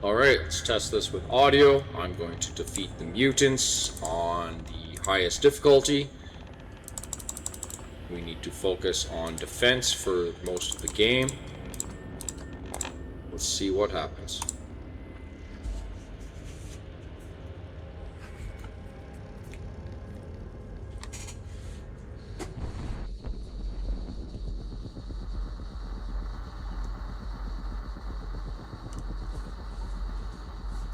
Alright, let's test this with audio. I'm going to defeat the mutants on the highest difficulty. We need to focus on defense for most of the game. Let's see what happens.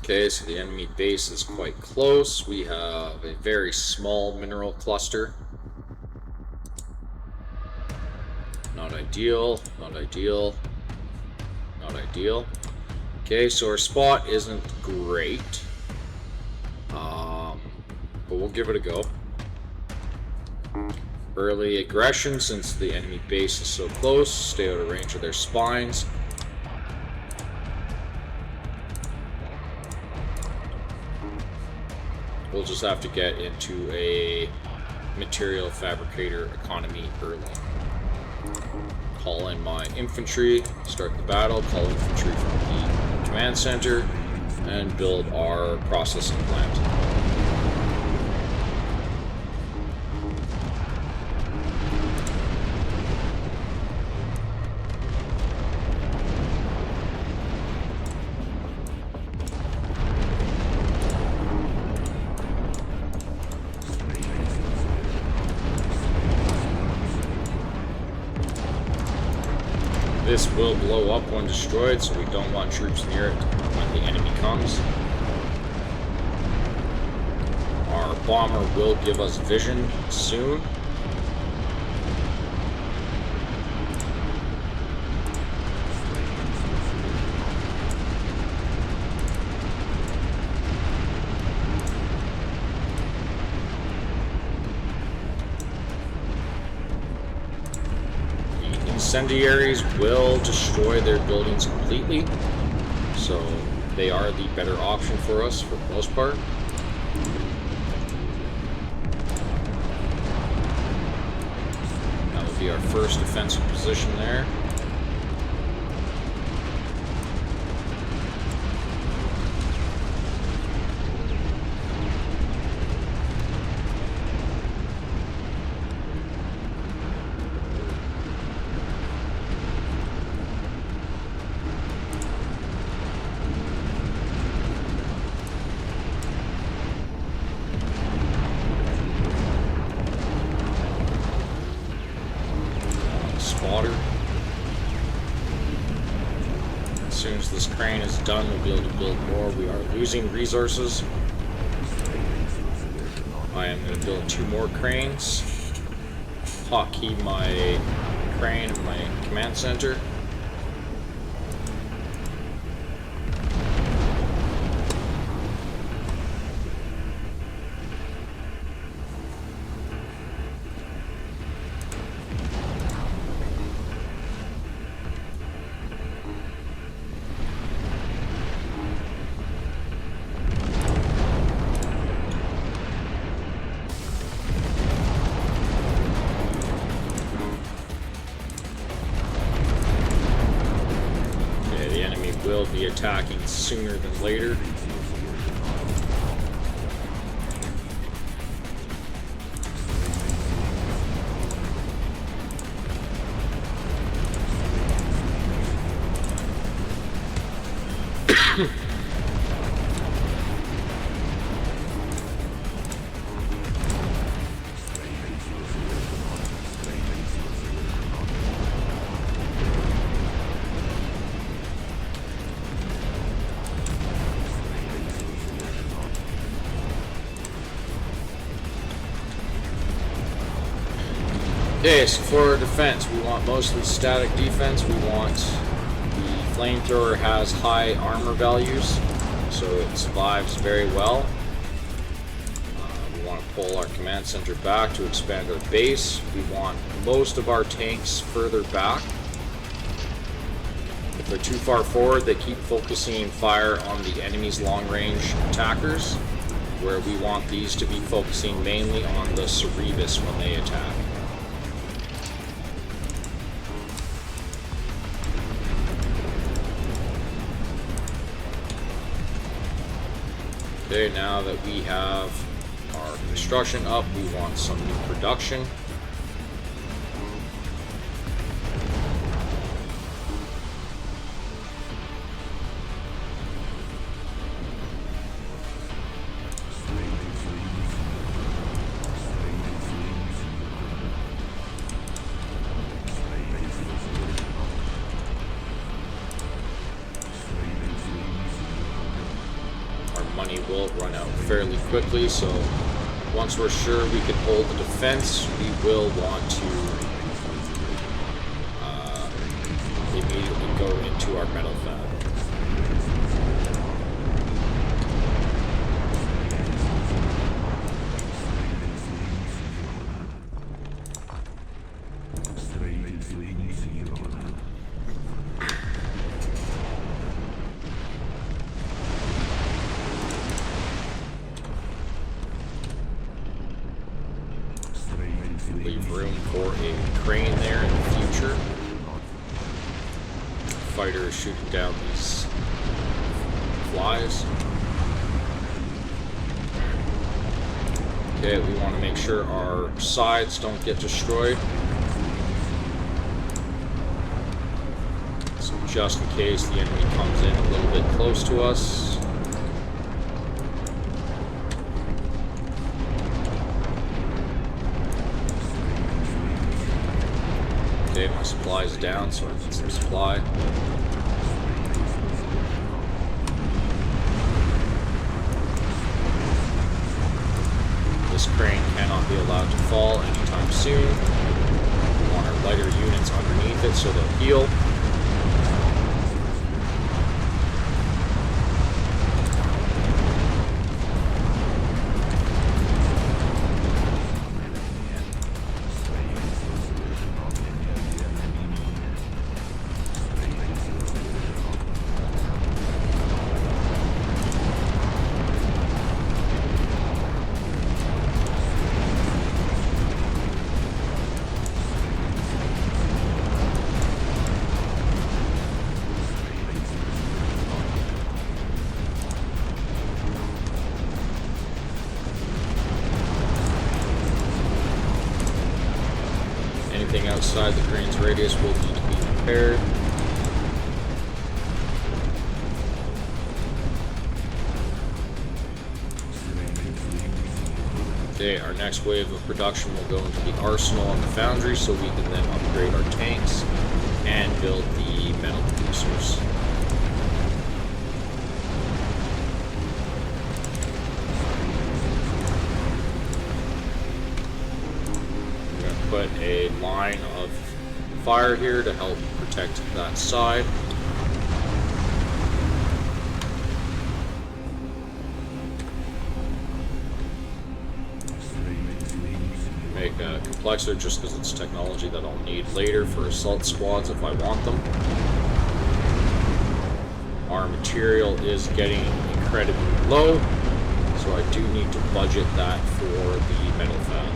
Okay, so the enemy base is quite close. We have a very small mineral cluster. Not ideal, not ideal, not ideal. Okay, so our spot isn't great. But we'll give it a go. Early aggression, since the enemy base is so close. Stay out of range of their spines. We'll just have to get into a material fabricator economy early. Call in my infantry, start the battle, call infantry from the command center, and build our processing plant. This will blow up when destroyed, so we don't want troops near it when the enemy comes. Our bomber will give us vision soon. Incendiaries will destroy their buildings completely, so they are the better option for us for the most part. That would be our first defensive position there. Spotter. As soon as this crane is done, we'll be able to build more. We are losing resources. I am going to build 2 more cranes. Hotkey my crane and my command center. Will be attacking sooner than later. Okay, so for our defense, we want mostly static defense. We want the flamethrower has high armor values, so it survives very well. We want to pull our command center back to expand our base. We want most of our tanks further back. If they're too far forward, they keep focusing fire on the enemy's long-range attackers, where we want these to be focusing mainly on the Cerebus when they attack. Okay, now that we have our construction up, we want some new production. Money will run out fairly quickly, so once we're sure we can hold the defense, we will want to immediately go into our metal fab. Leave room for a crane there in the future. Fighter is shooting down these flies. Okay, we want to make sure our sides don't get destroyed. So just in case the enemy comes in a little bit close to us. Okay, my supply is down, so I need some supply. This crane cannot be allowed to fall anytime soon. We want our lighter units underneath it so they'll heal. Anything outside the crane's radius will need to be repaired. Okay, our next wave of production will go into the arsenal and the foundry so we can then upgrade our tanks and build the metal producers. Put a line of fire here to help protect that side. Make a complexer just because it's technology that I'll need later for assault squads if I want them. Our material is getting incredibly low, so I do need to budget that for the metal fab.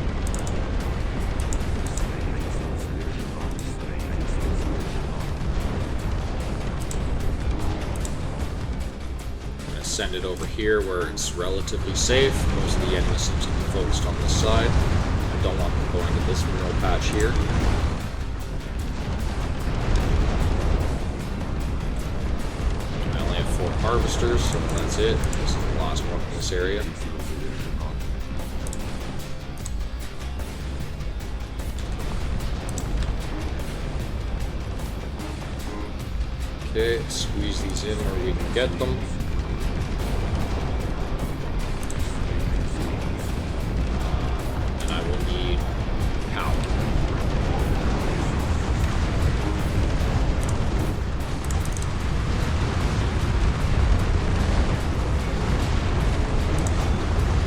Send it over here where it's relatively safe. Most of the enemies seem to be focused on this side. I don't want them going to this mineral patch here. I only have 4 harvesters, so that's it. This is the last one in this area. Okay, squeeze these in where we can get them.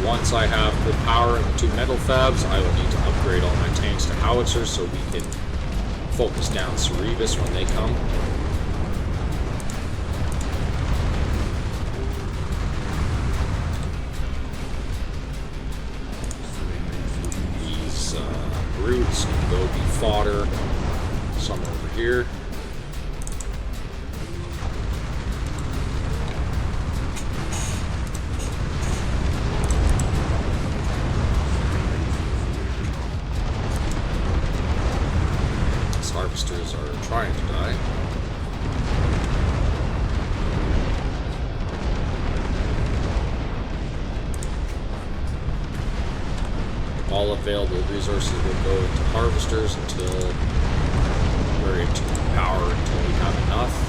Once I have the power in the 2 metal fabs, I will need to upgrade all my tanks to howitzers so we can focus down Cerebus when they come. These brutes can go be fodder somewhere over here. all available resources will go into harvesters until we're into power until we have enough.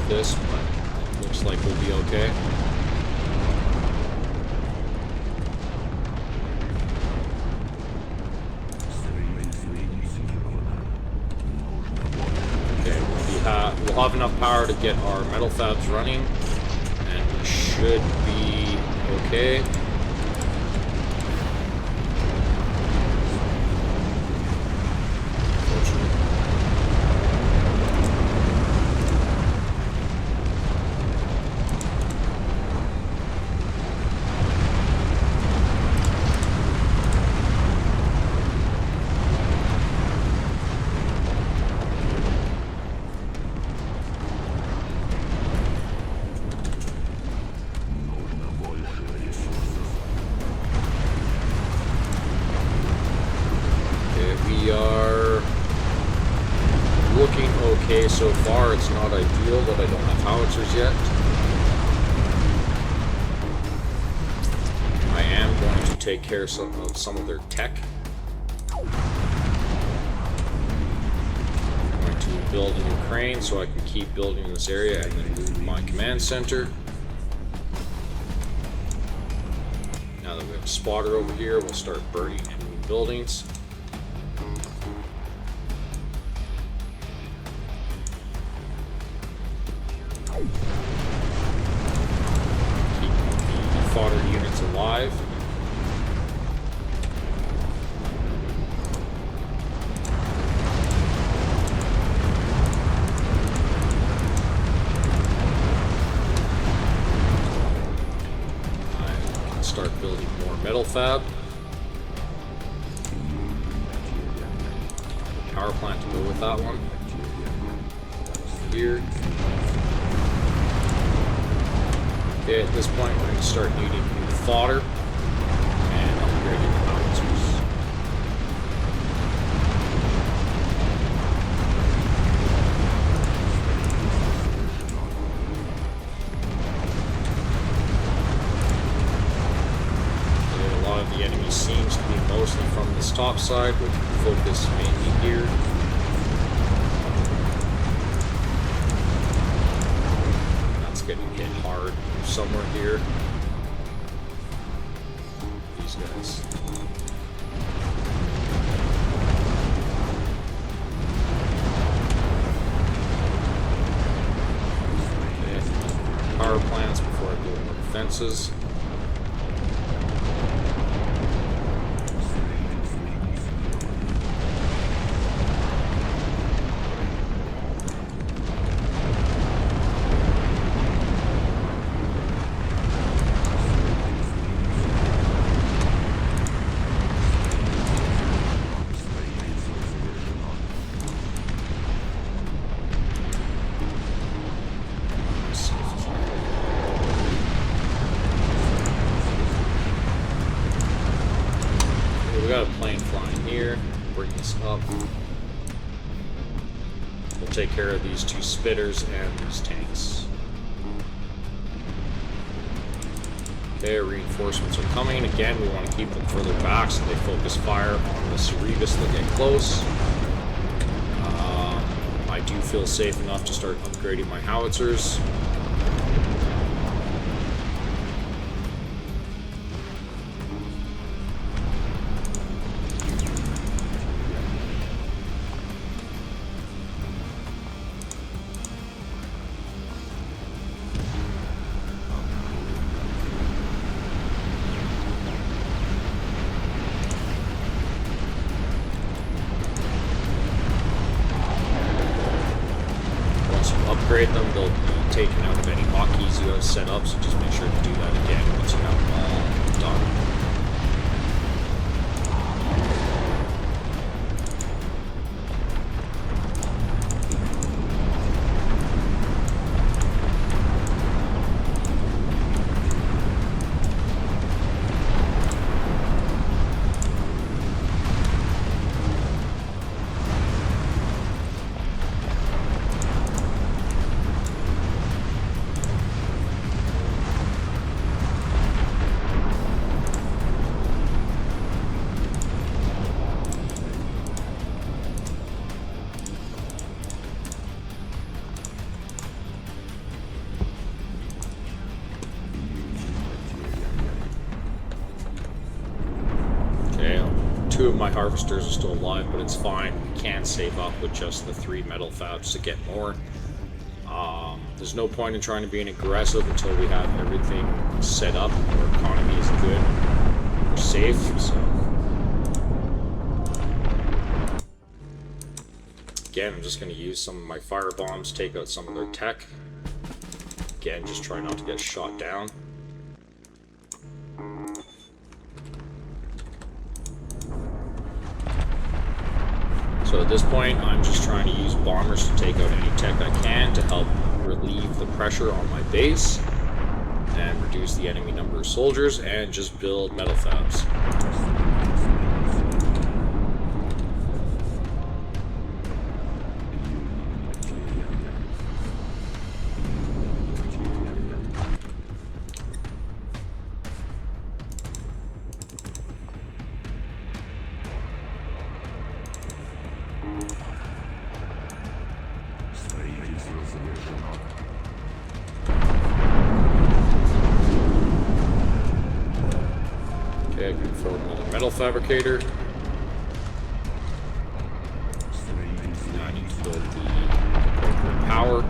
This, but it looks like we'll be okay. Okay, we'll have enough power to get our metal fabs running, and we should be okay. Okay, so far it's not ideal that I don't have howitzers yet. I am going to take care of some of their tech. I'm going to build a new crane so I can keep building in this area and then move my command center. Now that we have a spotter over here, we'll start burning enemy buildings. Fodder units alive. I can start building more metal fab. Power plant to go with that one. Here. Okay, at this point we're going to start needing new fodder and upgrading the howitzers. Okay, a lot of the enemy seems to be mostly from this top side, which we focus mainly here. Getting hit hard somewhere here. These guys. Okay. Power plants before I build more defenses. Got a plane flying here. Bring this up. We'll take care of these two spitters and these tanks. Okay, reinforcements are coming. Again, we want to keep them further back so they focus fire on the Cerebus that get close. I do feel safe enough to start upgrading my howitzers. Upgrade them, they'll be taken out of any hotkeys you have set up, so just make sure to do that again once you have them all done. 2 of my harvesters are still alive, but it's fine. We can save up with just the 3 metal fabs to get more. There's no point in trying to be an aggressive until we have everything set up. Our economy is good. We're safe, so... Again, I'm just going to use some of my fire bombs, take out some of their tech. Again, just try not to get shot down. So at this point, I'm just trying to use bombers to take out any tech I can to help relieve the pressure on my base and reduce the enemy number of soldiers and just build metal fabs. Okay, I can fill another metal fabricator. Now I need to build the power.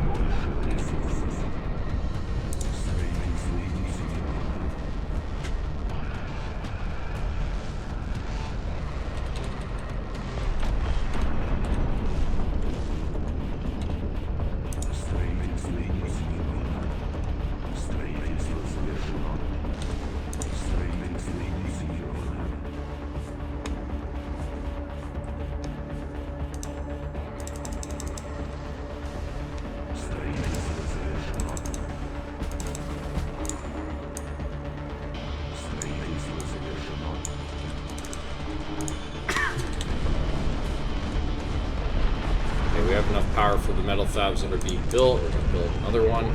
We have enough power for the metal fabs that are being built. We're going to build another one.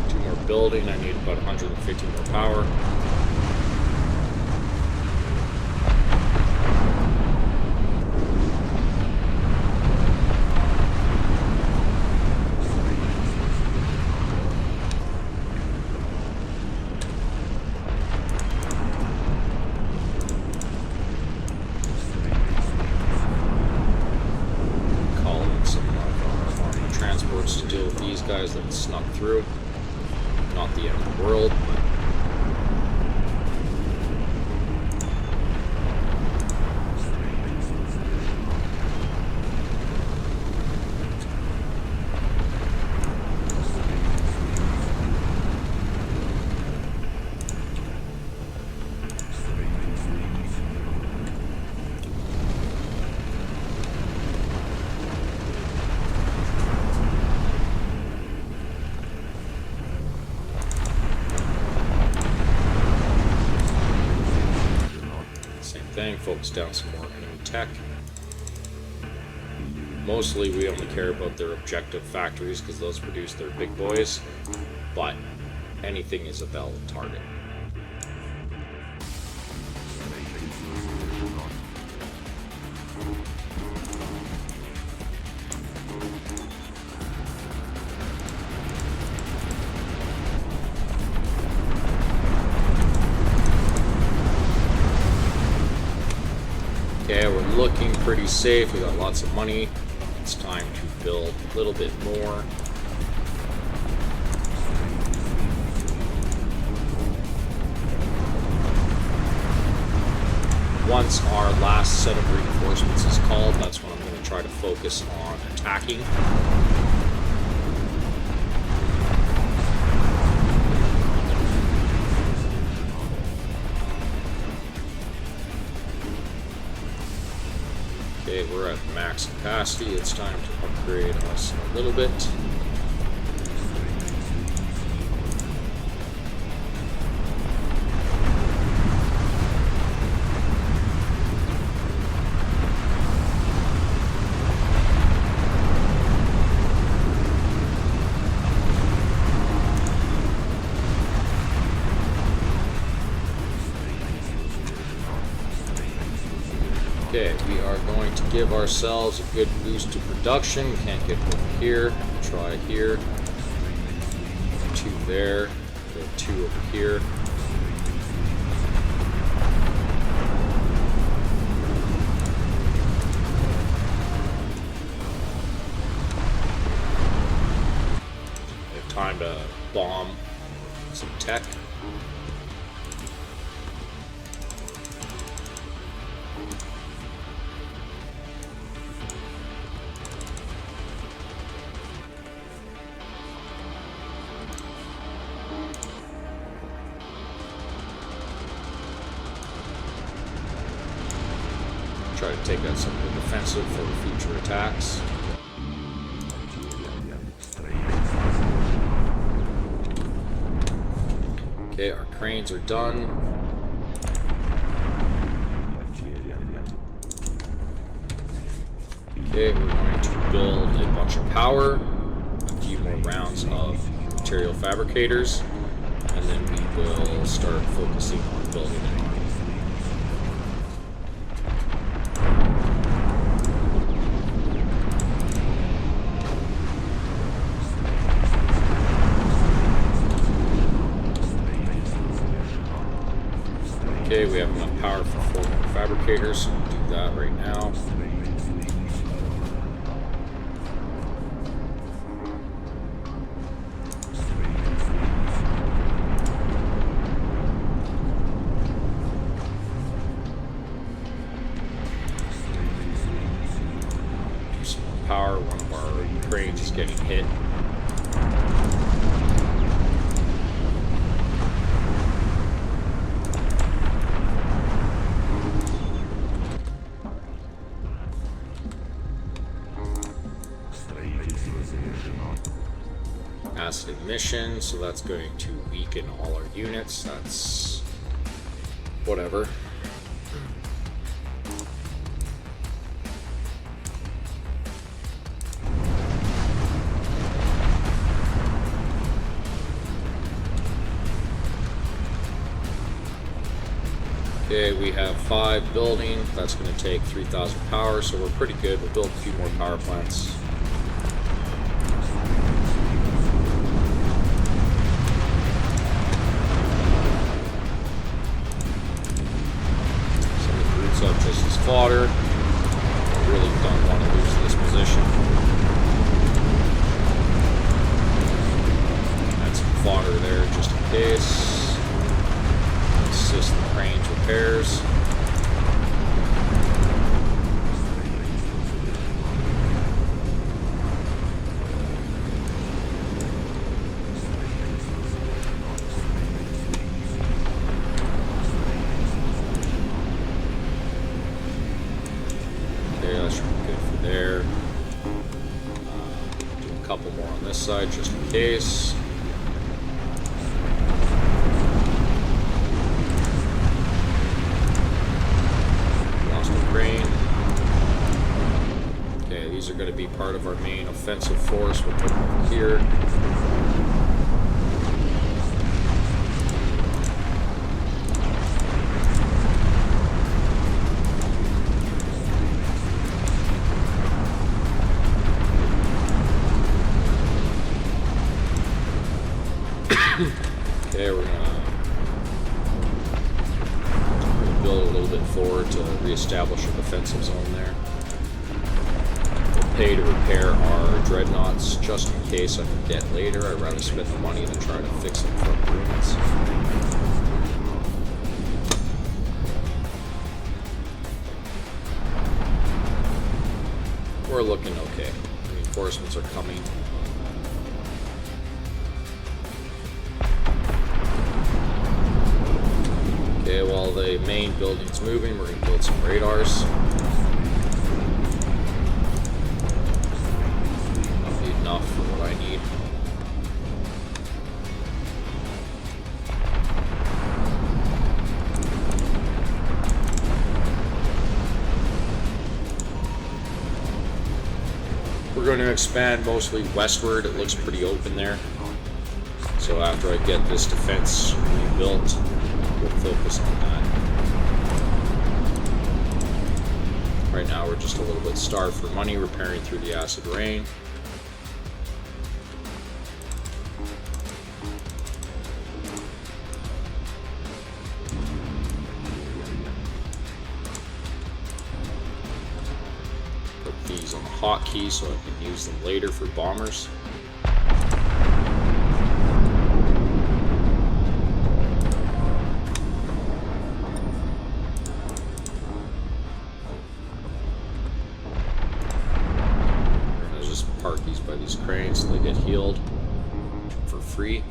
Two more building. I need about 150 more power. To deal with these guys that snuck through. Not the end of the world, but focus down some more enemy tech. Mostly we only care about their objective factories because those produce their big boys, but anything is a valid target. Okay, we're looking pretty safe. We got lots of money. It's time to build a little bit more. Once our last set of reinforcements is called, that's when I'm going to try to focus on attacking. Okay, we're at max capacity. It's time to upgrade us a little bit. Okay, we are going to give ourselves a good boost to production. We can't get over here. Try here. 2 there. Go 2 over here. We have time to bomb some tech. Try to take out some of the defensive for future attacks. Okay, our cranes are done. Okay, we're going to build a bunch of power, a few more rounds of material fabricators, and then we will start focusing on building an army. Okay, we have enough power for 4 more fabricators, so we'll do that right now. Do some more power. One of our cranes is getting hit. Acid emission, so that's going to weaken all our units. That's whatever. Okay, we have 5 building. That's going to take 3,000 power, so we're pretty good. We'll build a few more power plants. Up just as fodder. Really don't want to lose this position. Add some fodder there just in case. Assist the crane's repairs. There. Do a couple more on this side just in case. Lost a crane. Okay, these are going to be part of our main offensive force. We'll put them over here. Okay, we're gonna build a little bit forward to reestablish a defensive zone there. We'll pay to repair our dreadnoughts just in case I forget later. I'd rather spend the money than try to fix them from ruins. We're looking okay. Reinforcements are coming. Okay, while the main building's moving, we're going to build some radars. That'll be enough for what I need. We're going to expand mostly westward. It looks pretty open there. So after I get this defense rebuilt, we'll focus on that. Right now we're just a little bit starved for money, repairing through the acid rain. Put these on the hotkey so I can use them later for bombers. Park these by these cranes so they get healed for free.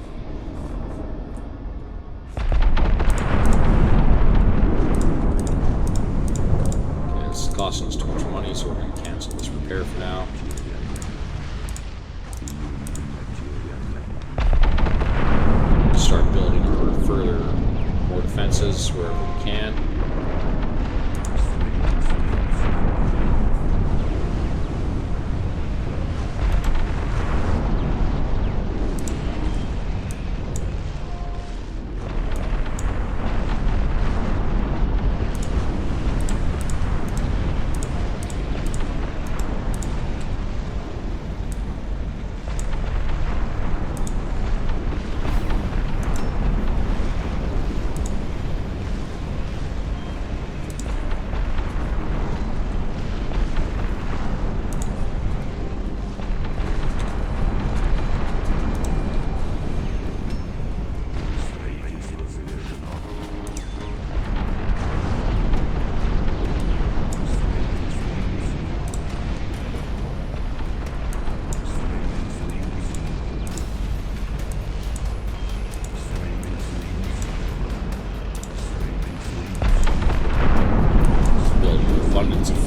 Okay, this is costing us too much money, so we're going to cancel this repair for now. Start building more defenses wherever we can.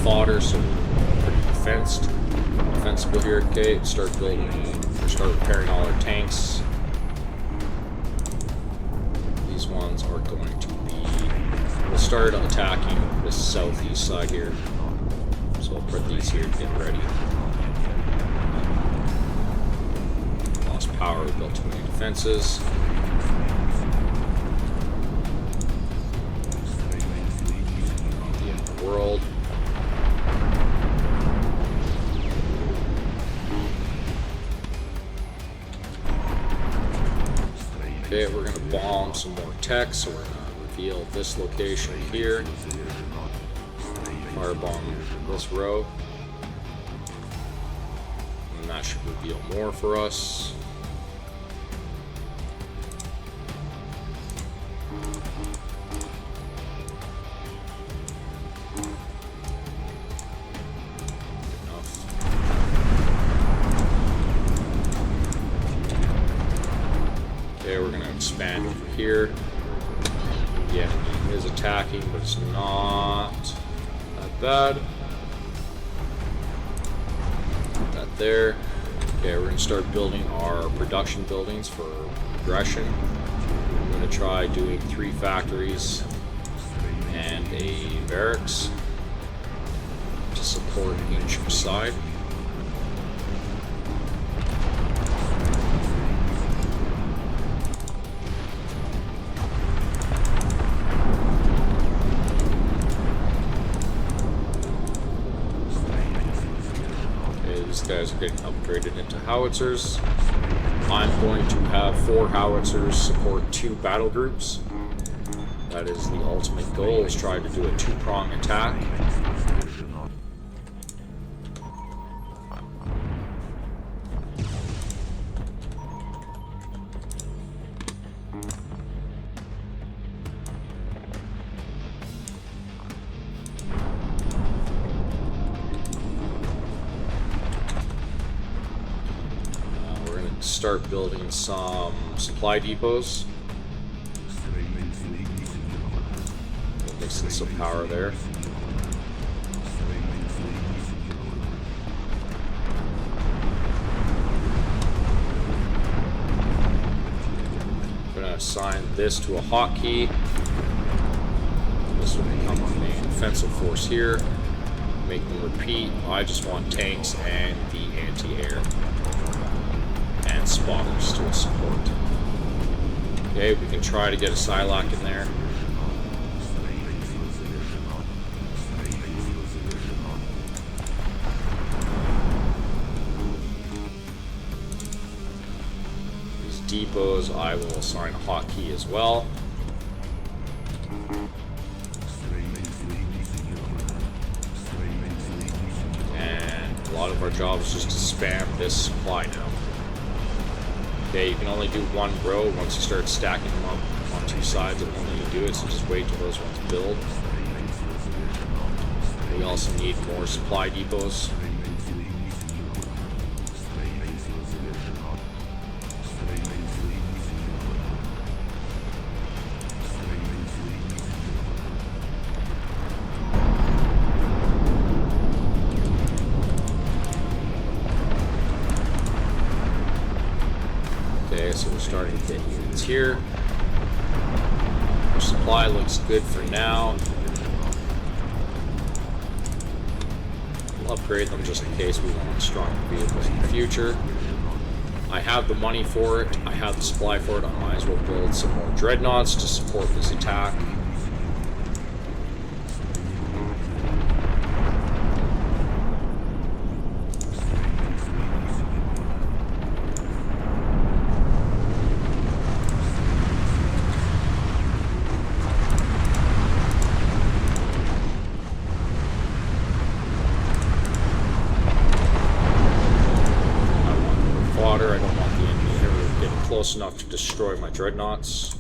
Fodder, so we're pretty defensible here. Okay, start repairing all our tanks. These ones are going to be. We'll start attacking this southeast side here. So I'll put these here to get ready. Lost power. We built too many defenses. The end of the world. Okay, we're going to bomb some more tech, so we're going to reveal this location here. Firebomb this row. And that should reveal more for us. We're going to expand over here. The enemy is attacking, but it's not that bad. Put that there. Okay, we're going to start building our production buildings for progression. I'm going to try doing 3 factories and a barracks to support each side. These guys are getting upgraded into howitzers. I'm going to have 4 howitzers support 2 battle groups. That is the ultimate goal, is try to do a 2-prong attack. Start building some supply depots. Mixing some power there. I'm going to assign this to a hotkey. This will become our main offensive force here. Make them repeat. I just want tanks and the anti-air. And spotters to support. Okay, we can try to get a Psylocke in there. depots, I will assign a hotkey as well. And a lot of our job is just to spam this supply now. Okay, you can only do one row. Once you start stacking them up on two sides, it'll only do it, so just wait till those ones build. We also need more supply depots. Okay, so we're starting to get units here. Our supply looks good for now. We'll upgrade them just in case we want stronger vehicles in the future. I have the money for it. I have the supply for it. I might as well build some more dreadnoughts to support this attack. Close enough to destroy my dreadnoughts.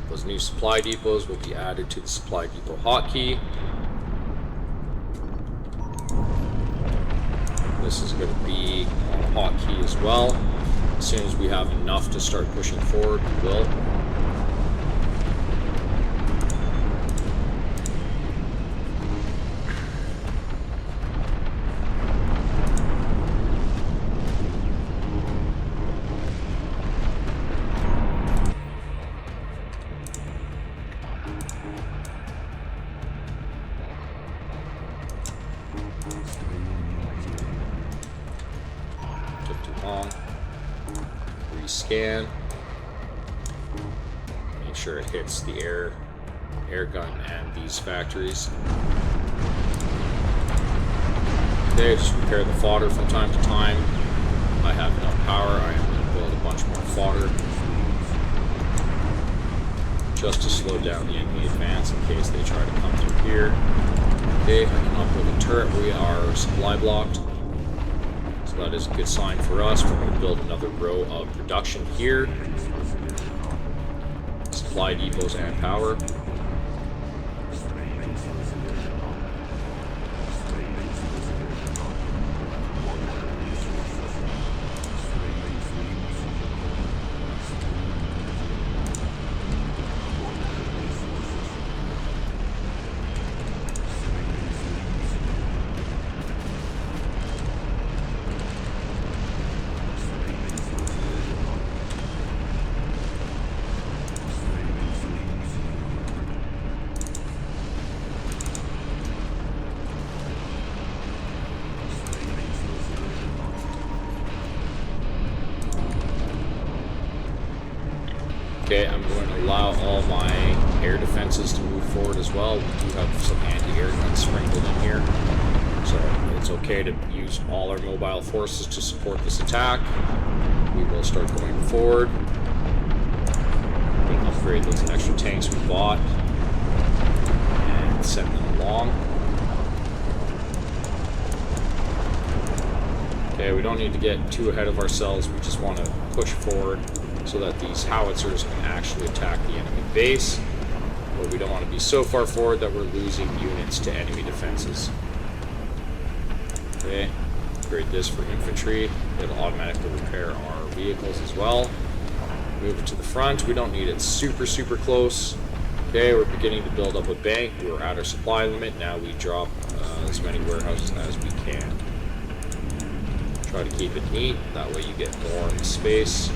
Those new supply depots will be added to the supply depot hotkey. This is going to be on hotkey as well. As soon as we have enough to start pushing forward, we will. Rescan. Make sure it hits the air gun and these factories. Okay, just repair the fodder from time to time. I have enough power. I am going to build a bunch more fodder just to slow down the enemy advance in case they try to come through here. Okay, I can upload a turret. We are supply blocked. So that is a good sign for us. We're going to build another row of production here. Supply depots and power. Okay, I'm going to allow all my air defenses to move forward as well. We do have some anti-air guns sprinkled in here, so it's okay to use all our mobile forces to support this attack. We will start going forward. We can upgrade those extra tanks we bought and send them along. Okay, we don't need to get too ahead of ourselves. We just want to push forward so that these howitzers can actually attack the enemy base. But we don't want to be so far forward that we're losing units to enemy defenses. Okay, upgrade this for infantry. It'll automatically repair our vehicles as well. Move it to the front. We don't need it super close. Okay, we're beginning to build up a bank. We're at our supply limit. Now we drop as many warehouses as we can. Try to keep it neat. That way you get more space.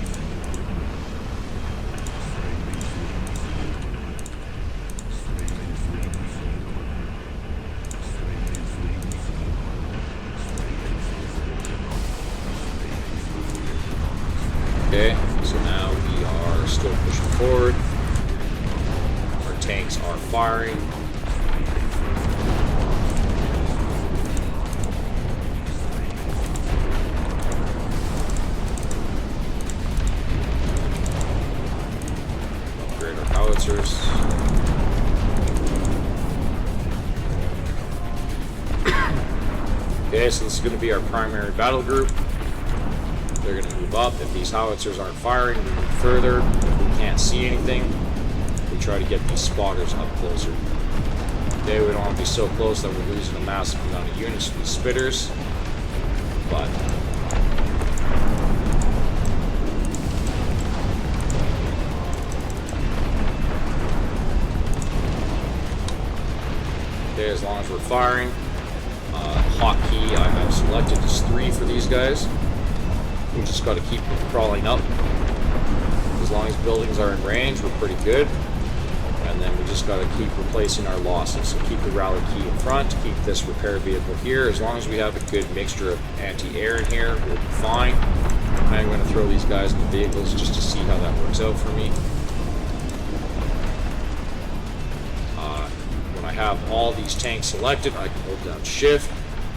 Okay, so now we are still pushing forward. Our tanks are firing. howitzers. Okay, so this is going to be our primary battle group. They're going to move up. If these howitzers aren't firing, we move further. If we can't see anything, we try to get these spotters up closer. Okay, we don't want to be so close that we're losing a massive amount of units to these spitters. But okay, as long as we're firing. Hotkey I have selected is 3 for these guys. We just got to keep them crawling up. As long as buildings are in range, we're pretty good. And then we just got to keep replacing our losses. So keep the rally key in front, keep this repair vehicle here. As long as we have a good mixture of anti-air in here, we'll be fine. I'm going to throw these guys in the vehicles just to see how that works out for me. When I have all these tanks selected, I can hold down shift.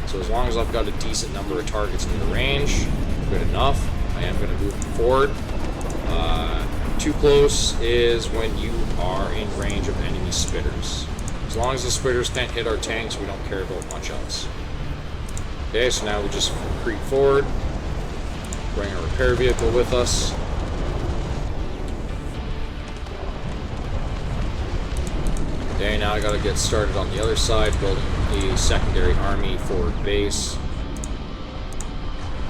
So as long as I've got a decent number of targets in the range, good enough, I am going to move them forward. Too close is when you are in range of enemy spitters. As long as the spitters can't hit our tanks, we don't care about much else. Okay, so now we just creep forward, bring our repair vehicle with us. Okay, now I gotta get started on the other side, building a secondary army forward base.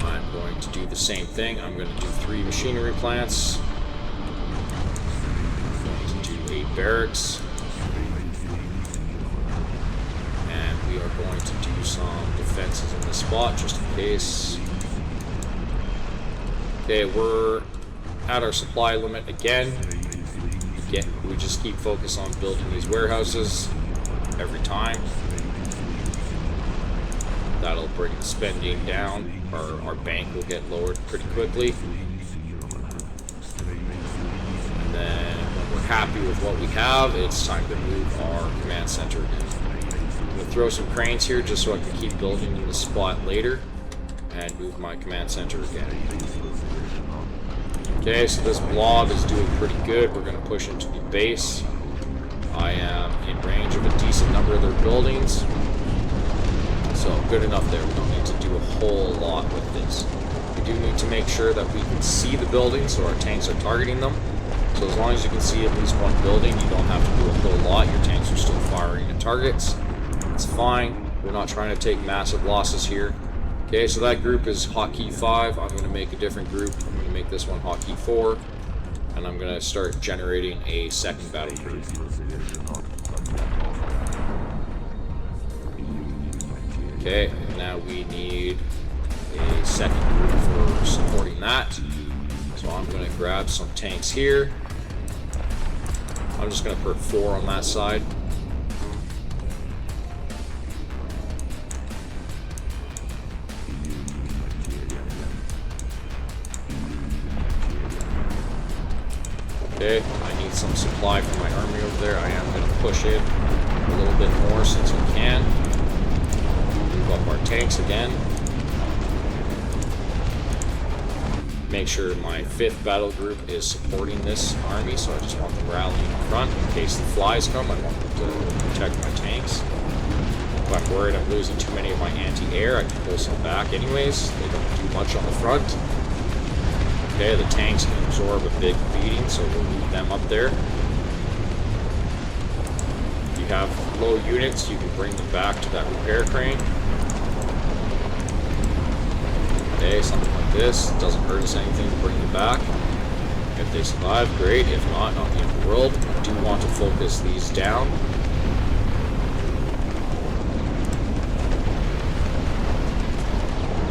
I'm going to do the same thing. I'm going to do 3 machinery plants. I'm going to do 8 barracks. And we are going to do some defenses in this spot, just in case. Okay, we're at our supply limit again. We just keep focused on building these warehouses every time. That'll bring the spending down. Our bank will get lowered pretty quickly. And then when we're happy with what we have, it's time to move our command center again. I'm going to throw some cranes here just so I can keep building in the spot later and move my command center again. Okay, so this blob is doing pretty good. We're going to push into the base. I am in range of a decent number of their buildings. So good enough there. We don't need to do a whole lot with this. We do need to make sure that we can see the buildings so our tanks are targeting them. So as long as you can see at least one building, you don't have to do a whole lot. Your tanks are still firing at targets. It's fine. We're not trying to take massive losses here. Okay, so that group is hotkey 5. I'm going to make a different group. I'm going to make this one hotkey 4. And I'm going to start generating a second battle group. Okay, now we need a second group for supporting that. So I'm going to grab some tanks here. I'm just going to put 4 on that side. Okay, I need some supply for my army over there. I am going to push it a little bit more since we can. Move up our tanks again. Make sure my 5th battle group is supporting this army, so I just want them rallying in front. In case the flies come, I want them to protect my tanks. If I'm worried I'm losing too many of my anti-air, I can pull some back anyways. They don't do much on the front. Okay, the tanks can absorb a big beating, so we'll leave them up there. If you have low units, you can bring them back to that repair crane. Okay, something like this. It doesn't hurt us anything to bring them back. If they survive, great. If not the end of the world. I do want to focus these down.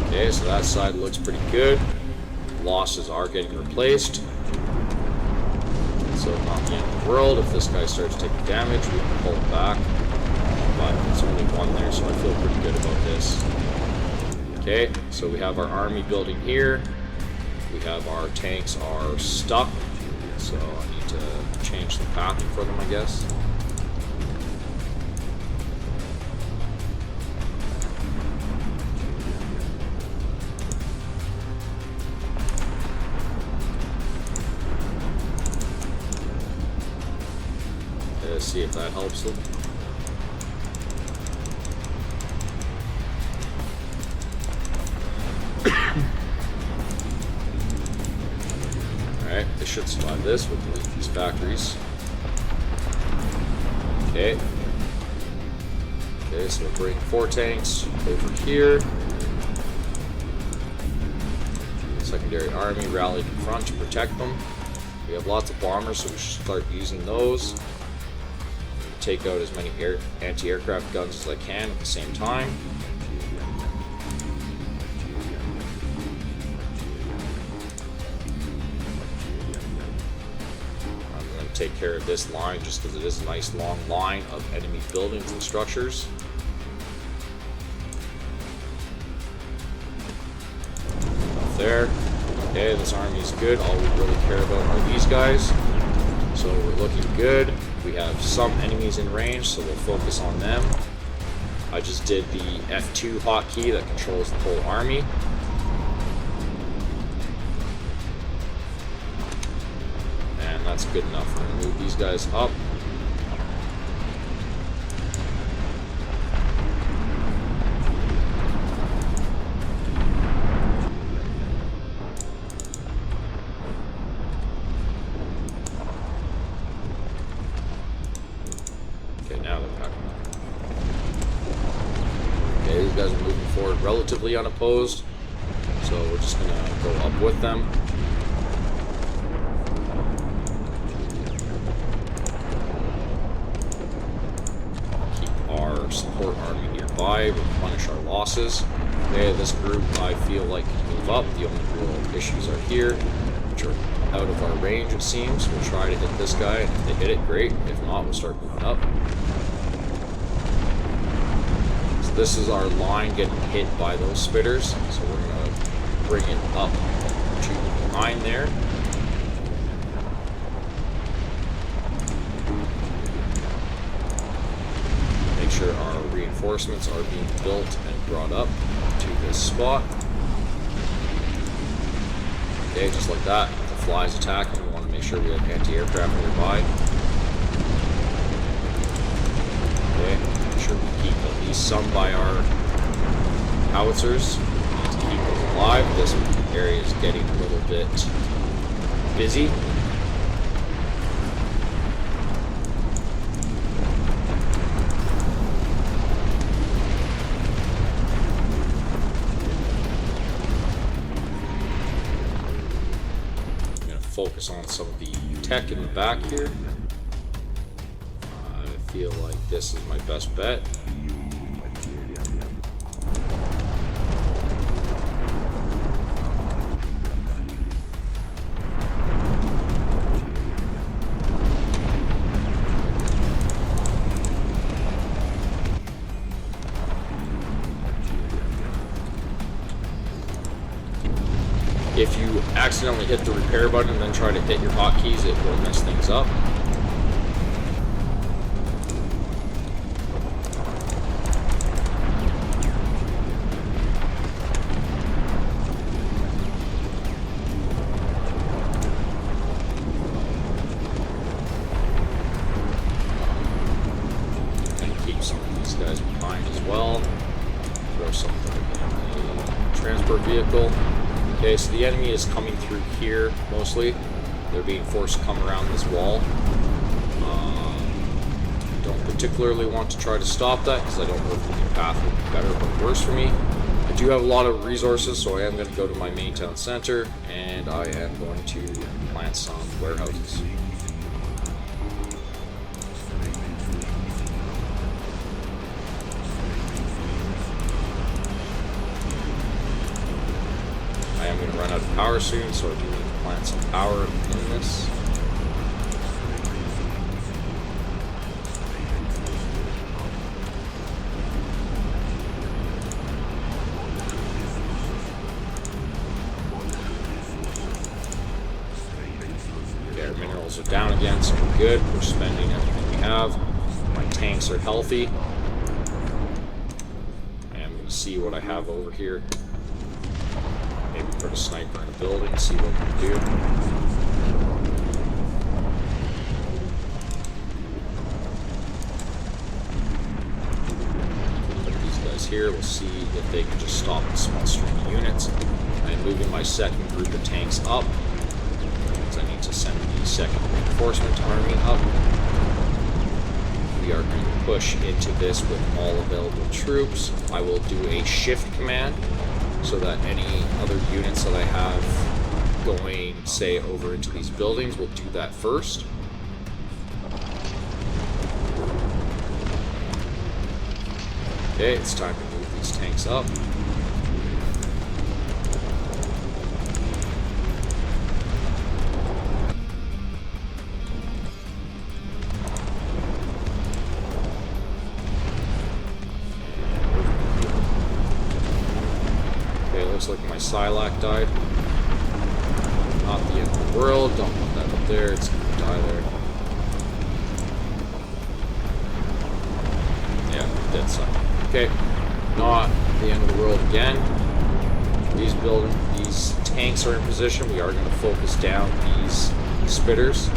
Okay, so that side looks pretty good. Losses are getting replaced. So not the end of the world. If this guy starts taking damage, we can pull it back. But it's only 1 there, so I feel pretty good about this. Okay, so we have our army building here. We have our tanks are stuck. So I need to change the path for them, I guess. See if that helps them. Alright, they should survive this with these factories. Okay. Okay, so we'll bring 4 tanks over here. Secondary army rallied in front to protect them. We have lots of bombers, so we should start using those. Take out as many anti-aircraft guns as I can at the same time. I'm going to take care of this line just because it is a nice long line of enemy buildings and structures. There. Okay, this army is good. All we really care about are these guys. So we're looking good. We have some enemies in range, so we'll focus on them. I just did the F2 hotkey that controls the whole army. And that's good enough. We're going to move these guys up. Guys are moving forward relatively unopposed, so we're just going to go up with them. Keep our support army nearby, replenish our losses. Okay, this group I feel like can move up. The only real issues are here, which are out of our range it seems. We'll try to hit this guy, and if they hit it, great. If not, we'll start moving up. This is our line getting hit by those spitters, so we're going to bring it up to behind there. Make sure our reinforcements are being built and brought up to this spot. Okay, just like that. If the fly's attacking, we want to make sure we have anti-aircraft nearby. Okay. Sure we keep at least some by our howitzers. We need to keep them alive. This area is getting a little bit busy. I'm going to focus on some of the tech in the back here. I feel like this is my best bet. If you accidentally hit the repair button and then try to hit your hotkeys, it will mess things up. Guys behind as well. Throw something in the transport vehicle. Okay, so the enemy is coming through here mostly. They're being forced to come around this wall. Don't particularly want to try to stop that because I don't know if the new path would be better or worse for me. I do have a lot of resources, so I am going to go to my main town center and I am going to plant some warehouses. I'm going to run out of power soon, so I do need to plant some power in this. Okay, our minerals are down again, so we're good. We're spending everything we have. My tanks are healthy. And I'm going to see what I have over here. Maybe put a sniper in a building and see what we can do. here. We'll see if they can just stop the small stream of units. I'm moving my second group of tanks up, because I need to send the second reinforcement army up. We are going to push into this with all available troops. I will do a shift command, so that any other units that I have going, say, over into these buildings will do that first. Okay, it's time to move these tanks up. Okay, looks like my Psylocke died. Not the end of the world, don't want that up there, it's gonna die there. Yeah, dead Psylocke. Okay, not the end of the world again. These tanks are in position. We are going to focus down these spitters.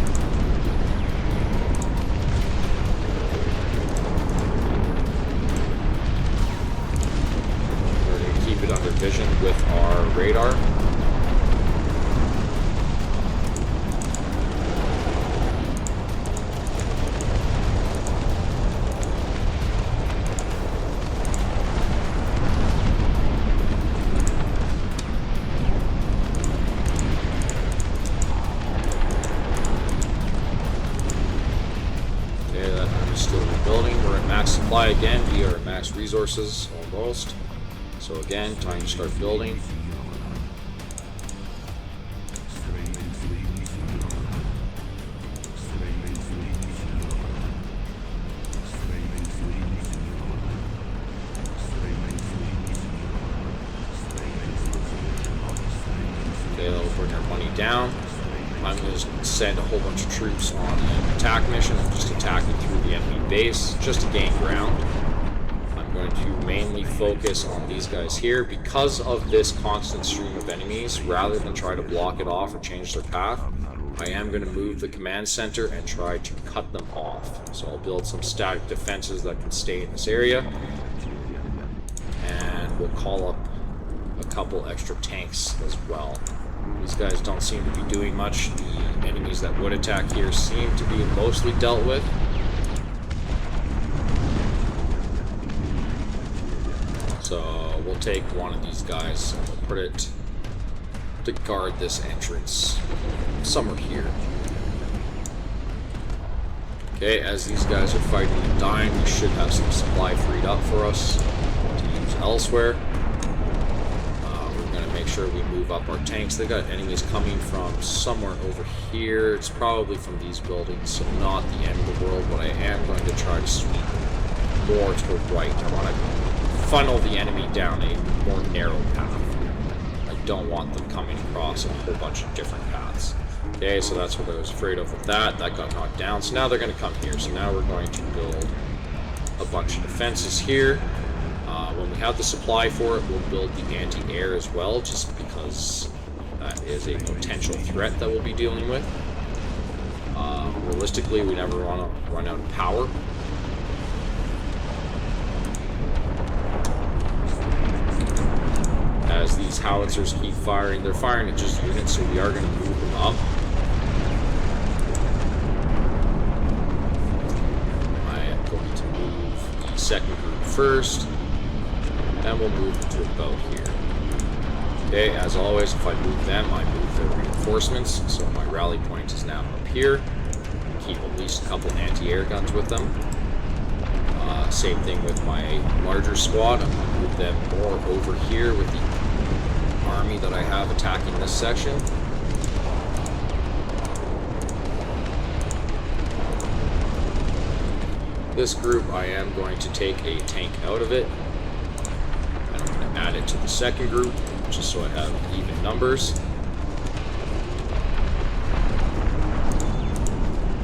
We're going to keep it under vision with our radar. Supply again, we are at max resources almost. So again, time to start building. Okay, that'll bring our money down. I'm going to send a whole bunch of troops on an attack mission and just attacking through the enemy base just to gain ground. I'm going to mainly focus on these guys here because of this constant stream of enemies. Rather than try to block it off or change their path, I am going to move the command center and try to cut them off. So I'll build some static defenses that can stay in this area, and we'll call up a couple extra tanks as well. These guys don't seem to be doing much. The enemies that would attack here seem to be mostly dealt with. So we'll take one of these guys and we'll put it to guard this entrance somewhere here. Okay, as these guys are fighting and dying, we should have some supply freed up for us to use elsewhere. Make sure we move up our tanks. They got enemies coming from somewhere over here. It's probably from these buildings, so not the end of the world, but I am going to try to sweep more to the right. I want to funnel the enemy down a more narrow path. I don't want them coming across a whole bunch of different paths. Okay, so that's what I was afraid of with that. That got knocked down, so now they're going to come here. So now we're going to build a bunch of defenses here. When we have the supply for it, we'll build the anti-air as well, just because that is a potential threat that we'll be dealing with. Realistically, we never want to run out of power. As these howitzers keep firing, they're firing at just units, so we are going to move them up. I am going to move the second group first. And we'll move to about here. Okay, as always, if I move them, I move their reinforcements. So my rally point is now up here. Keep at least a couple anti-air guns with them. Same thing with my larger squad. I'm going to move them more over here with the army that I have attacking this section. This group, I am going to take a tank out of it. Add it to the second group, just so I have even numbers.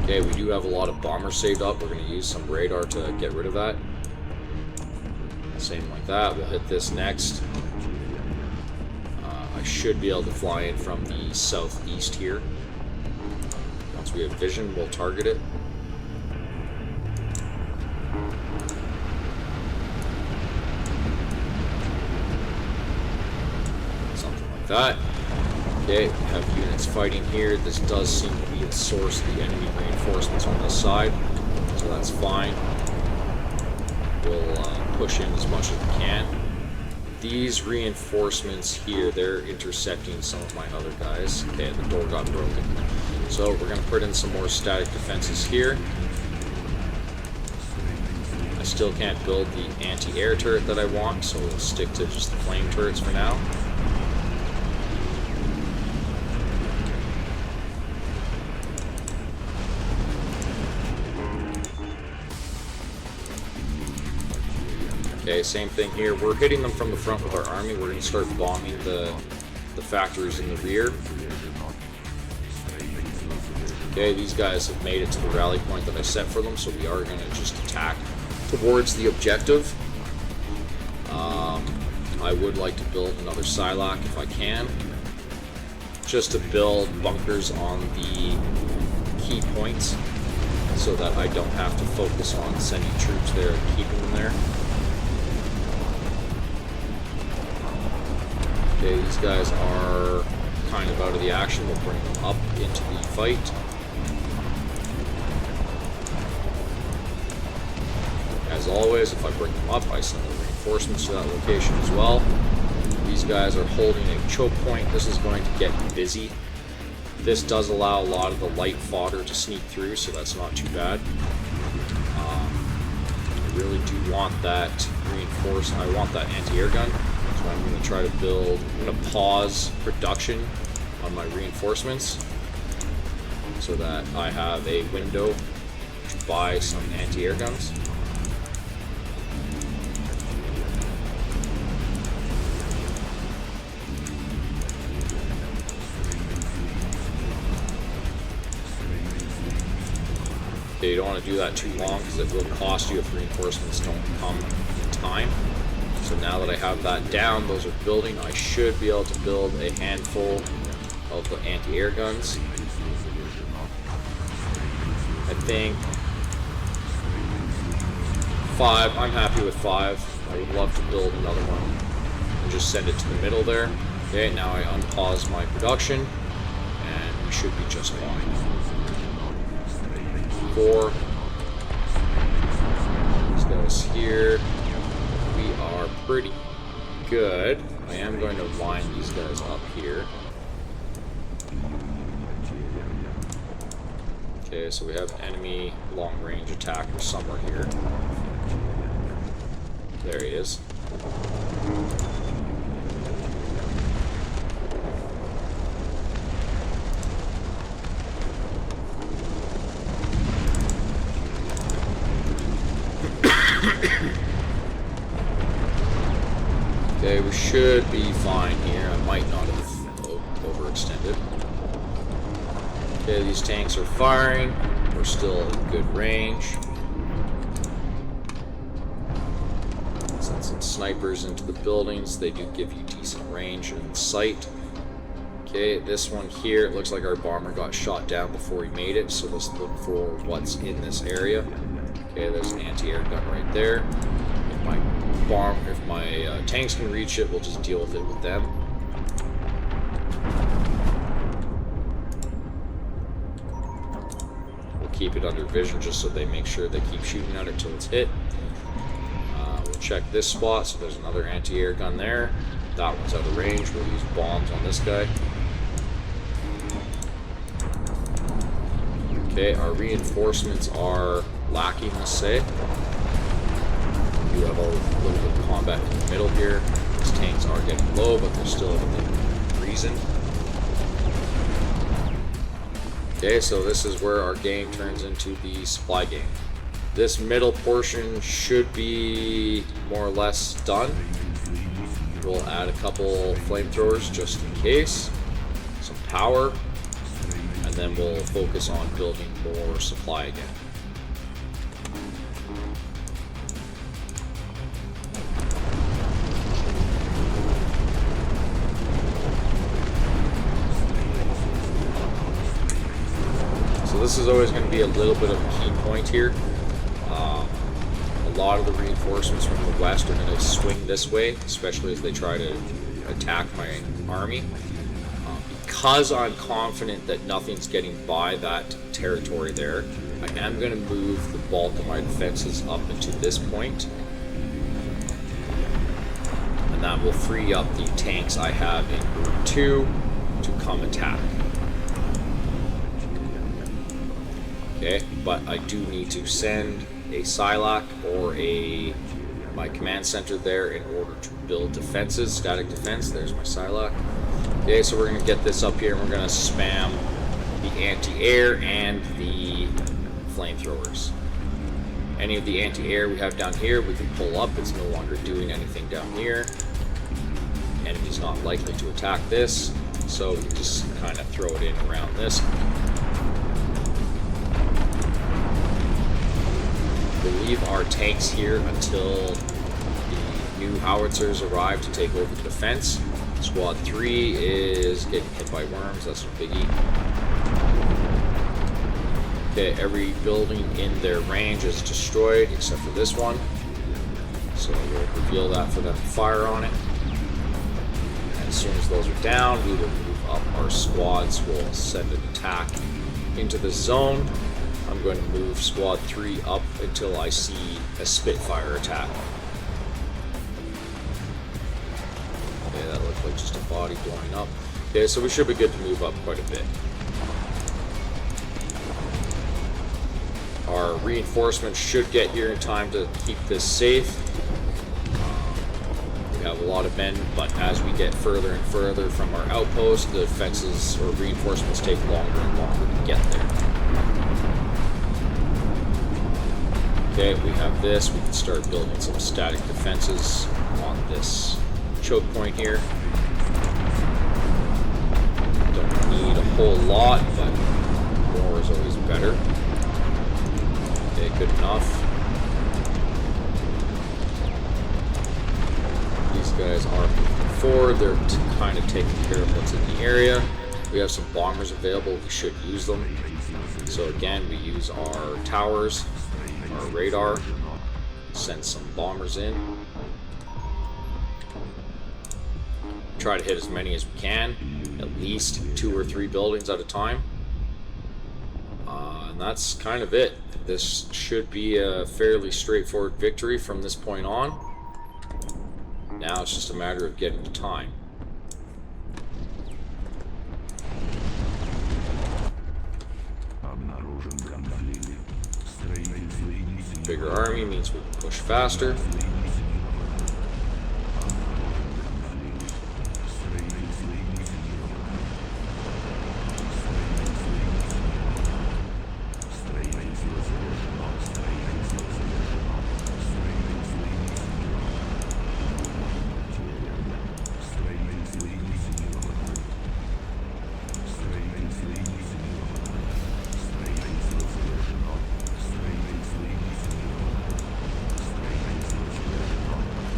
Okay, we do have a lot of bombers saved up. We're going to use some radar to get rid of that. Same like that. We'll hit this next. I should be able to fly in from the southeast here. Once we have vision, we'll target it. that. Okay, we have units fighting here. This does seem to be the source of the enemy reinforcements on this side, so that's fine. We'll push in as much as we can. These reinforcements here, they're intercepting some of my other guys. Okay, the door got broken. So we're going to put in some more static defenses here. I still can't build the anti-air turret that I want, so we'll stick to just the flame turrets for now. Okay, same thing here. We're hitting them from the front with our army. We're going to start bombing the factories in the rear. Okay, these guys have made it to the rally point that I set for them, so we are going to just attack towards the objective. I would like to build another Silac if I can, just to build bunkers on the key points so that I don't have to focus on sending troops there and keeping them there. Okay, these guys are kind of out of the action. We'll bring them up into the fight. As always, if I bring them up, I send the reinforcements to that location as well. These guys are holding a choke point. This is going to get busy. This does allow a lot of the light fodder to sneak through, so that's not too bad. I really do want that reinforcement. I want that anti-air gun. So I'm going to try to build, I'm going to pause production on my reinforcements so that I have a window to buy some anti-air guns. Okay, you don't want to do that too long because it will cost you if reinforcements don't come in time. So now that I have that down, those are building, I should be able to build a handful of the anti-air guns. I think 5, I'm happy with 5. I would love to build another one and just send it to the middle there. Okay, now I unpause my production and we should be just fine. 4. These guys here. We are pretty good. I am going to line these guys up here. Okay, so we have enemy long-range attacker somewhere here. There he is. Okay, we should be fine here. I might not have overextended. Okay, these tanks are firing. We're still in good range. Send some snipers into the buildings. They do give you decent range and sight. Okay, this one here, it looks like our bomber got shot down before he made it, so let's look for what's in this area. Okay, there's an anti-air gun right there. If my tanks can reach it, we'll just deal with it with them. We'll keep it under vision just so they make sure they keep shooting at it till it's hit. We'll check this spot, so there's another anti-air gun there. That one's out of range. We'll use bombs on this guy. Okay, our reinforcements are lacking, let's say. We have a little bit of combat in the middle here. These tanks are getting low, but they're still within reason. Okay, so this is where our game turns into the supply game. This middle portion should be more or less done. We'll add a couple flamethrowers just in case, some power, and then we'll focus on building more supply again. So this is always going to be a little bit of a key point here. A lot of the reinforcements from the west are going to swing this way, especially as they try to attack my army. Because I'm confident that nothing's getting by that territory there, I am going to move the bulk of my defenses up into this point. And that will free up the tanks I have in Group 2 to come attack. Okay, but I do need to send a Psylocke or my command center there in order to build defenses, static defense. There's my Psylocke. Okay, so we're going to get this up here and we're going to spam the anti-air and the flamethrowers. Any of the anti-air we have down here, we can pull up. It's no longer doing anything down here. Enemy's not likely to attack this, so we can just kind of throw it in around this. We'll leave our tanks here until the new howitzers arrive to take over the defense. Squad 3 is getting hit by worms, that's no biggie. Okay, every building in their range is destroyed except for this one. So we'll reveal that for them to fire on it. And as soon as those are down, we will move up. Our squads will send an attack into the zone. I'm going to move Squad 3 up until I see a Spitfire attack. Okay, that looked like just a body blowing up. Okay, so we should be good to move up quite a bit. Our reinforcements should get here in time to keep this safe. We have a lot of men, but as we get further and further from our outpost, the defenses or reinforcements take longer and longer to get there. Okay, we have this. We can start building some static defenses on this choke point here. Don't need a whole lot, but more is always better. Okay, good enough. These guys are moving forward. They're kind of taking care of what's in the area. We have some bombers available. We should use them. So again, we use our towers, our radar, send some bombers in. Try to hit as many as we can, at least 2 or 3 buildings at a time. And that's kind of it. This should be a fairly straightforward victory from this point on. Now it's just a matter of getting to time. Bigger army means we can push faster.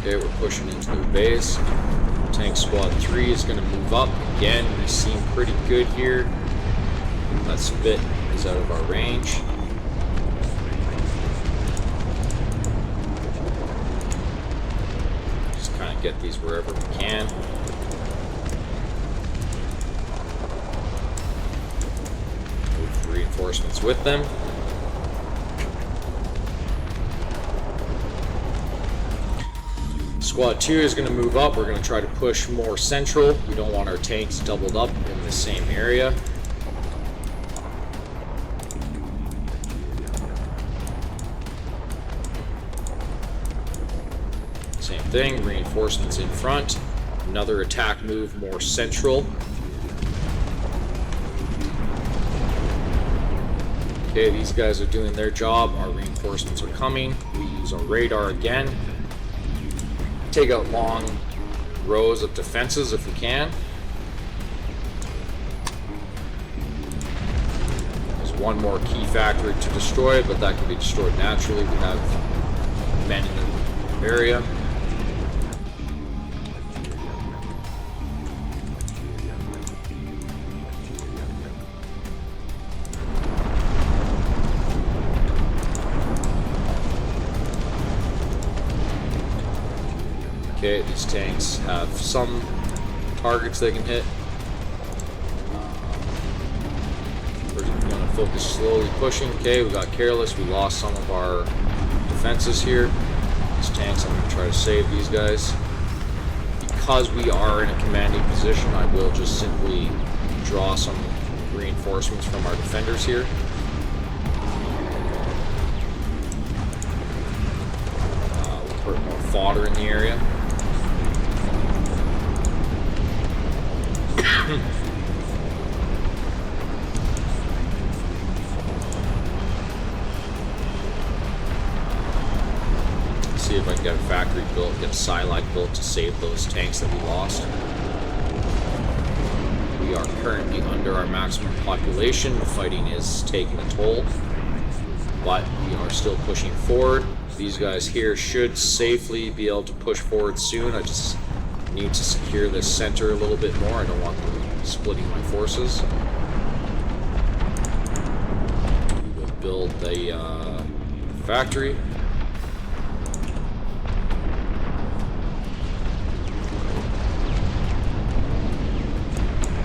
Okay, we're pushing into the base. Tank Squad 3 is going to move up. Again, we seem pretty good here. That spit is out of our range. Just kind of get these wherever we can. Move the reinforcements with them. Squad 2 is going to move up. We're going to try to push more central. We don't want our tanks doubled up in the same area. Same thing, reinforcements in front. Another attack move more central. Okay, these guys are doing their job. Our reinforcements are coming. We use our radar again. Take out long rows of defenses if we can. There's one more key factory to destroy, but that can be destroyed naturally. We have men in the area. Okay, these tanks have some targets they can hit. We're going to focus slowly pushing. Okay, we got careless. We lost some of our defenses here. These tanks, I'm going to try to save these guys. Because we are in a commanding position, I will just simply draw some reinforcements from our defenders here. We'll put more fodder in the area. See if I can get a factory built, get a Silac built to save those tanks that we lost. We are currently under our maximum population. The fighting is taking a toll, but we are still pushing forward. These guys here should safely be able to push forward soon. I just need to secure this center a little bit more. I don't want them splitting my forces. We will build the factory.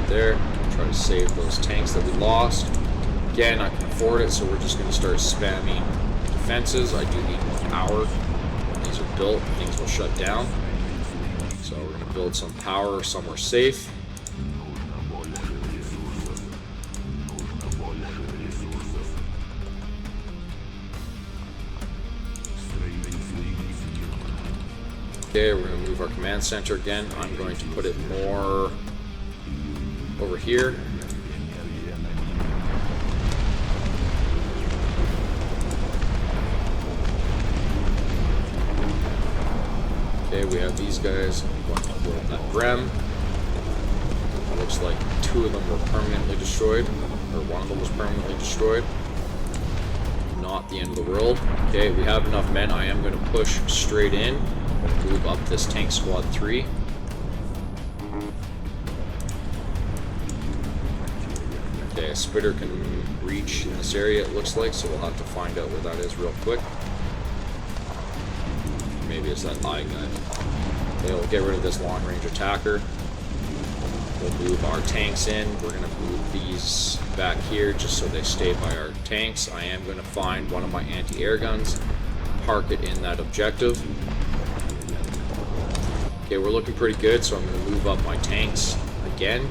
There. Try to save those tanks that we lost. Again, I can afford it, so we're just going to start spamming defenses. I do need more power. When these are built, things will shut down. So we're going to build some power somewhere safe. Okay, we're going to move our command center again. I'm going to put it more over here. Okay, we have these guys. I'm going to build that Brem. It looks like 2 of them were permanently destroyed, or 1 of them was permanently destroyed. Not the end of the world. Okay, we have enough men. I am going to push straight in and move up this tank squad 3. Okay, a Spitter can reach in this area, it looks like, so we'll have to find out where that is real quick. Maybe it's that eye guy. Okay, we'll get rid of this long-range attacker. We'll move our tanks in. We're going to move these back here just so they stay by our tanks. I am going to find one of my anti-air guns, park it in that objective. Okay, we're looking pretty good, so I'm going to move up my tanks again.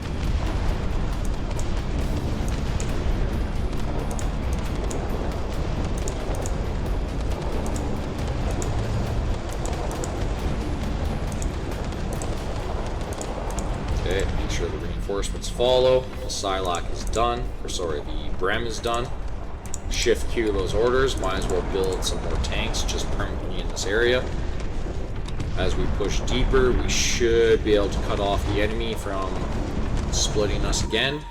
Okay, make sure the reinforcements follow. The Silac is done, or sorry, the Brem is done. Shift Q those orders. Might as well build some more tanks just permanently in this area. As we push deeper, we should be able to cut off the enemy from splitting us again.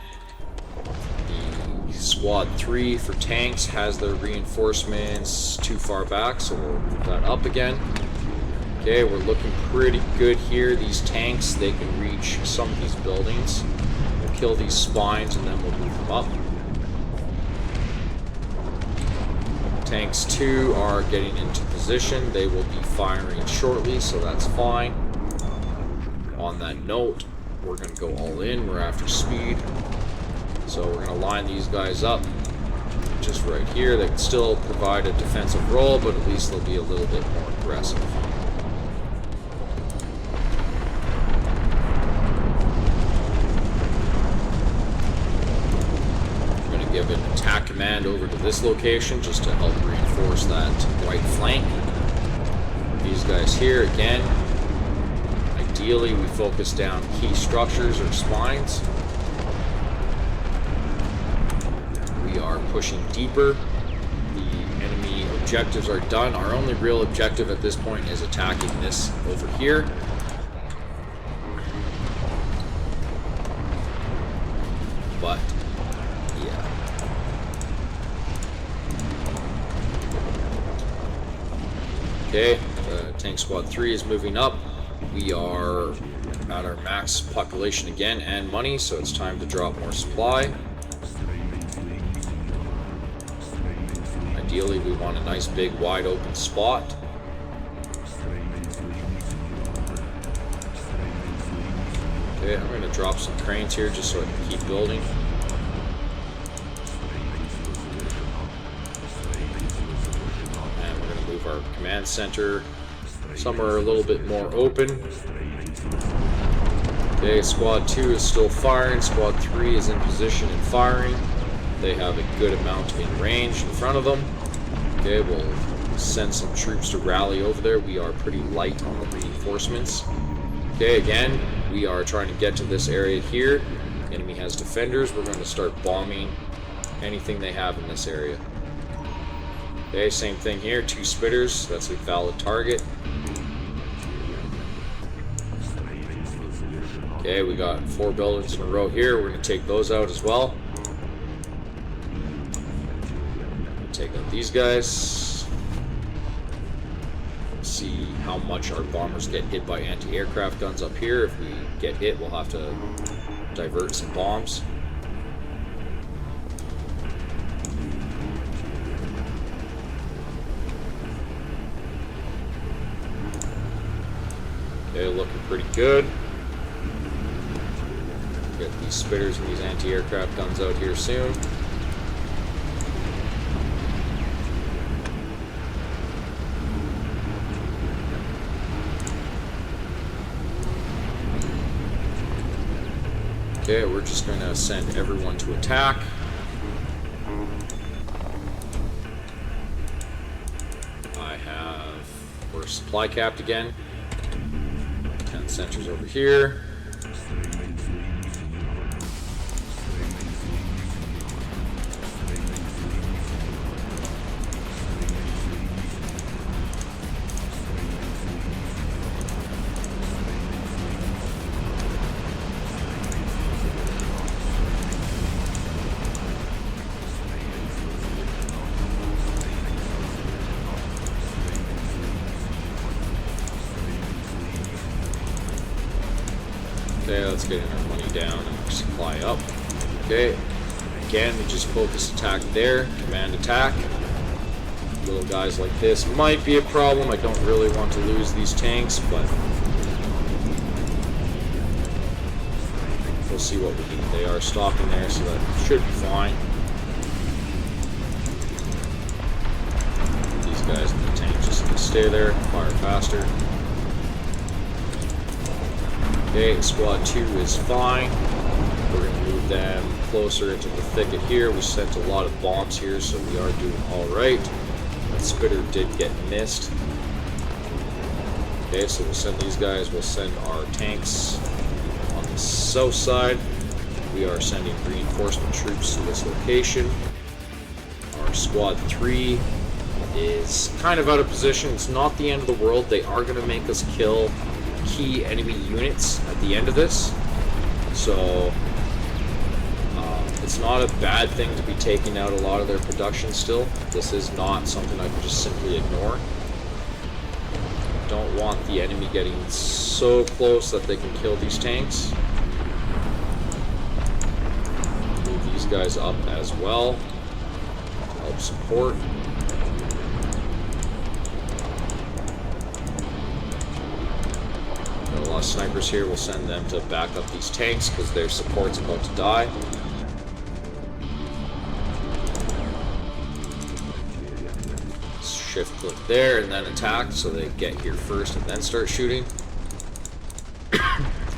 The Squad 3 for tanks has their reinforcements too far back, so we'll move that up again. Okay, we're looking pretty good here. These tanks, they can reach some of these buildings. We'll kill these spines and then we'll move them up. Tanks 2 are getting into position. They will be firing shortly, so that's fine. On that note, we're going to go all in. We're after speed. So we're going to line these guys up just right here. They can still provide a defensive role, but at least they'll be a little bit more aggressive. Give an attack command over to this location just to help reinforce that right flank. These guys here again, ideally we focus down key structures or spines. We are pushing deeper. The enemy objectives are done. Our only real objective at this point is attacking this over here. But okay, Tank Squad 3 is moving up. We are at our max population again and money, so it's time to drop more supply. Ideally, we want a nice big wide open spot. Okay, I'm gonna drop some cranes here just so I can keep building. And we're gonna move our command center somewhere a little bit more open. Okay, squad 2 is still firing, squad 3 is in position and firing. They have a good amount in range in front of them. Okay, we'll send some troops to rally over there. We are pretty light on the reinforcements. Okay, again, we are trying to get to this area here. Enemy has defenders. We're going to start bombing anything they have in this area. Okay, same thing here. 2 spitters. That's a valid target. Okay, we got 4 buildings in a row here. We're going to take those out as well. Take out these guys. See how much our bombers get hit by anti-aircraft guns up here. If we get hit, we'll have to divert some bombs. Okay, looking pretty good. Get these spitters and these anti-aircraft guns out here soon. Okay, we're just going to send everyone to attack. We're supply capped again. 10 sentries over here. Okay, let's get our money down and our supply up. Okay, again, we just focus attack there, command attack. Little guys like this might be a problem. I don't really want to lose these tanks, but we'll see what we can. They are stopping there, so that should be fine. These guys in the tank just need to stay there, fire faster. Okay, squad 2 is fine. We're going to move them closer into the thicket here. We sent a lot of bombs here, so we are doing alright. That spitter did get missed. Okay, so we'll send these guys. We'll send our tanks on the south side. We are sending reinforcement troops to this location. Our squad 3 is kind of out of position. It's not the end of the world. They are going to make us kill key enemy units at the end of this, so it's not a bad thing to be taking out a lot of their production still. This is not something I can just simply ignore. Don't want the enemy getting so close that they can kill these tanks. Move these guys up as well. Help support. Got a lot of snipers here. We'll send them to back up these tanks because their support's about to die. Shift click there and then attack, so they get here first and then start shooting.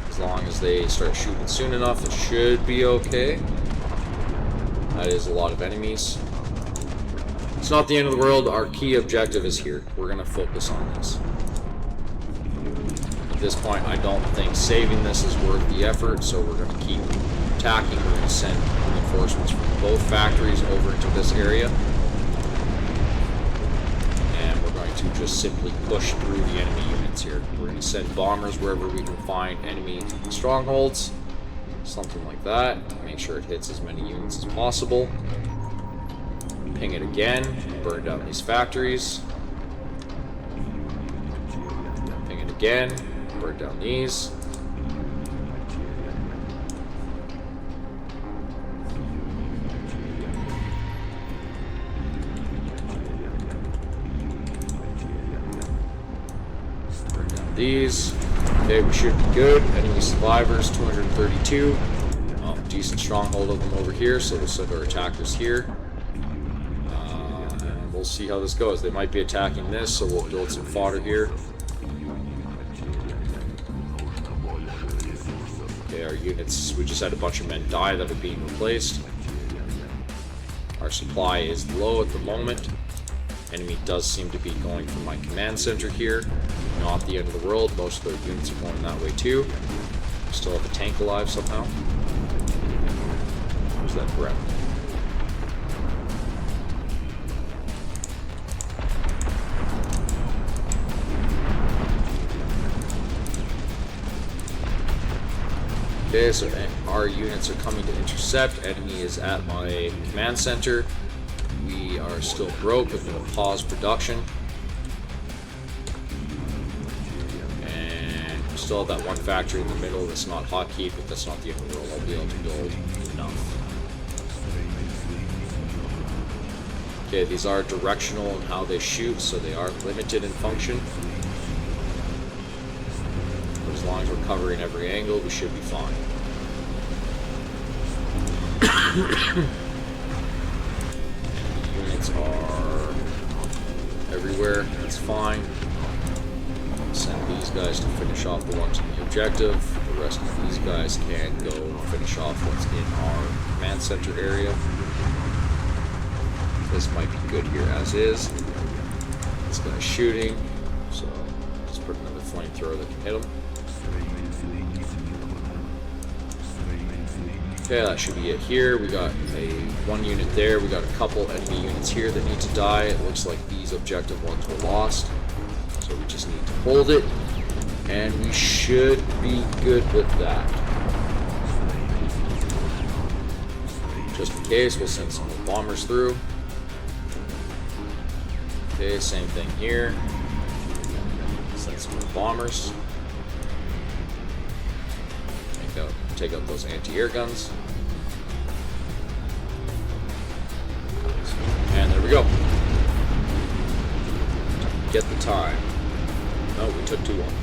As long as they start shooting soon enough, it should be okay. That is a lot of enemies. It's not the end of the world. Our key objective is here. We're going to focus on this. At this point, I don't think saving this is worth the effort, so we're going to keep attacking. We're going to send reinforcements from both factories over into this area. To just simply push through the enemy units here. We're going to send bombers wherever we can find enemy strongholds. Something like that. To make sure it hits as many units as possible. Ping it again. Burn down these factories. Ping it again. Burn down these. These. Okay, we should be good. Enemy survivors, 232. Oh, decent stronghold of them over here, so we'll send our attackers here. And we'll see how this goes. They might be attacking this, so we'll build some fodder here. Okay, our units, we just had a bunch of men die that are being replaced. Our supply is low at the moment. Enemy does seem to be going for my command center here. Not the end of the world. Most of their units are going that way too. Still have a tank alive somehow. Where's that threat? Okay, so our units are coming to intercept. Enemy is at my command center. We are still broke. I'm going to pause production. And we still have that one factory in the middle that's not hotkeyed, but that's not the end of the world. I'll be able to build enough. Okay, these are directional in how they shoot, so they are limited in function. But as long as we're covering every angle, we should be fine. Units are everywhere, that's fine. Send these guys to finish off the ones in the objective. The rest of these guys can go finish off what's in our command center area. This might be good here as is. This guy's shooting, so just put another flamethrower that can hit him. Okay, that should be it here. We got one unit there. We got a couple enemy units here that need to die. It looks like these objective ones were lost. So we just need to hold it. And we should be good with that. Just in case, we'll send some more bombers through. Okay, same thing here. Send some more bombers. Take out those anti-air guns. And there we go. Get the time. No, we took too long.